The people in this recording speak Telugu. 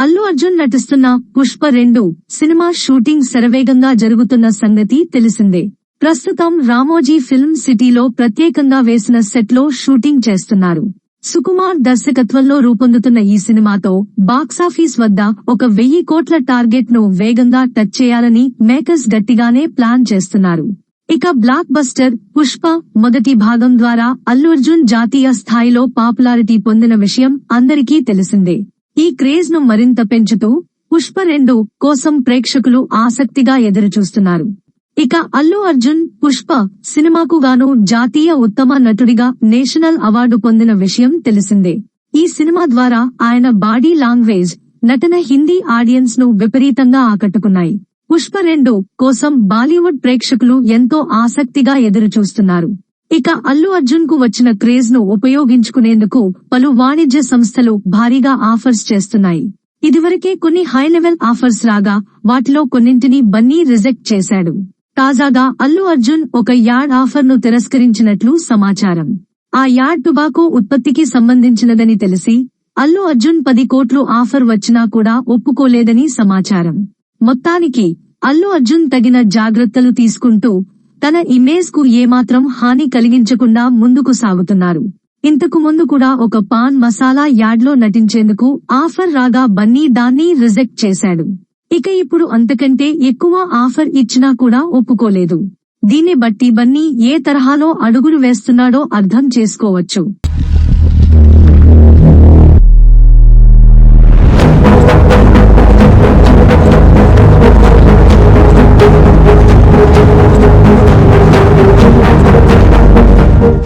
అల్లు అర్జున్ నటిస్తున్న పుష్ప 2 సినిమా షూటింగ్ శరవేగంగా జరుగుతున్న సంగతి తెలిసిందే. ప్రస్తుతం రామోజీ ఫిల్మ్ సిటీలో ప్రత్యేకంగా వేసిన సెట్ లో షూటింగ్ చేస్తున్నారు. సుకుమార్ దర్శకత్వంలో రూపొందుతున్న ఈ సినిమాతో బాక్సాఫీస్ వద్ద 1,000 కోట్ల టార్గెట్ ను వేగంగా టచ్ చేయాలని మేకర్స్ గట్టిగానే ప్లాన్ చేస్తున్నారు. ఇక బ్లాక్ బస్టర్ పుష్ప మొదటి భాగం ద్వారా అల్లు అర్జున్ జాతీయ స్థాయిలో పాపులారిటీ పొందిన విషయం అందరికీ తెలిసిందే. ఈ క్రేజ్ ను మరింత పెంచుతూ పుష్ప 2 కోసం ప్రేక్షకులు ఆసక్తిగా ఎదురుచూస్తున్నారు. ఇక అల్లు అర్జున్ పుష్ప సినిమాకు గాను జాతీయ ఉత్తమ నటుడిగా నేషనల్ అవార్డు పొందిన విషయం తెలిసిందే. ఈ సినిమా ద్వారా ఆయన బాడీ లాంగ్వేజ్, నటన హిందీ ఆడియన్స్ ను విపరీతంగా ఆకట్టుకున్నాయి. పుష్ప 2 కోసం బాలీవుడ్ ప్రేక్షకులు ఎంతో ఆసక్తిగా ఎదురుచూస్తున్నారు. ఇక అల్లు అర్జున్ కు వచ్చిన క్రేజ్ ను ఉపయోగించుకునేందుకు పలు వాణిజ్య సంస్థలు భారీగా ఆఫర్స్ చేస్తున్నాయి. ఇదివరకే కొన్ని హై లెవెల్ ఆఫర్స్ రాగా వాటిలో కొన్నింటిని బన్నీ రిజెక్ట్ చేశాడు. తాజాగా అల్లు అర్జున్ ఒక యాడ్ ఆఫర్ ను తిరస్కరించినట్లు సమాచారం. ఆ యాడ్ టొబాకో ఉత్పత్తికి సంబంధించినదని తెలిసి అల్లు అర్జున్ 10 కోట్లు ఆఫర్ వచ్చినా కూడా ఒప్పుకోలేదని సమాచారం. మొత్తానికి అల్లు అర్జున్ తగిన జాగ్రత్తలు తీసుకుంటూ తన ఇమేజ్ కు ఏమాత్రం హాని కలిగించకుండా ముందుకు సాగుతున్నారు. ఇంతకు ముందు కూడా ఒక పాన్ మసాలా యాడ్ లో నటించేందుకు ఆఫర్ రాగా బన్నీ దాన్ని రిజెక్ట్ చేశాడు. ఇక ఇప్పుడు అంతకంటే ఎక్కువ ఆఫర్ ఇచ్చినా కూడా ఒప్పుకోలేదు. దీన్ని బట్టి బన్నీ ఏ తరహాలో అడుగులు వేస్తున్నాడో అర్థం చేసుకోవచ్చు.